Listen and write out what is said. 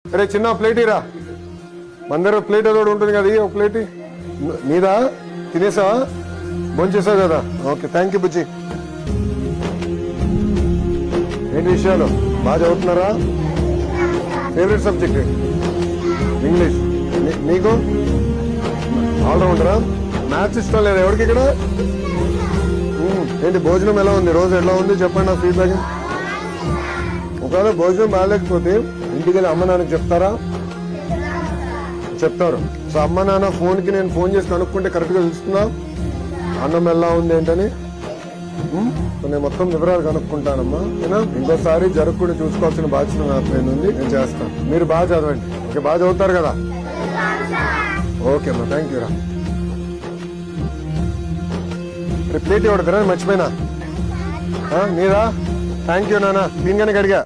అరే చిన్న ప్లేట్ ఇరా, మన దగ్గర ప్లేట్ ఏదో ఉంటుంది కదా, ఒక ప్లేట్ నీదా, తినేసావా, భోంచేసావు కదా, ఓకే థ్యాంక్ యూ బుజ్జి. ఏంటి విషయాలు, బాగా చదువుతున్నారా? ఫేవరెట్ సబ్జెక్ట్ ఇంగ్లీష్, నీకు ఆల్రౌండరా? మ్యాథ్స్ ఇష్టం లేదా ఎవరికి ఇక్కడ? ఏంటి భోజనం ఎలా ఉంది, రోజు ఎలా ఉంది చెప్పండి నా ఫీడ్బ్యాక్. ఒకవేళ భోజనం బాగాలేకపోతే ఇంటికి వెళ్ళి అమ్మ నాన్నకి చెప్తారా? చెప్తారు. సో అమ్మ నాన్న ఫోన్కి నేను ఫోన్ చేసి కనుక్కుంటే కరెక్ట్గా తెలుస్తుందా అన్నం ఎలా ఉంది ఏంటని? నేను మొత్తం వివరాలు కనుక్కుంటానమ్మా, ఇంకోసారి జరగకుండా చూసుకోవాల్సిన బాధ్యత నా పైన ఉంది, నేను చేస్తాను. మీరు బాగా చదవండి, ఓకే? బాగా చదువుతారు కదా? ఓకే అమ్మా, థ్యాంక్ యూ రా. ప్లేట్ ఇవ్వడతారా, మర్చిపోయినా నీదా? థ్యాంక్ యూ నాన్న, దీనిగానే అడిగా.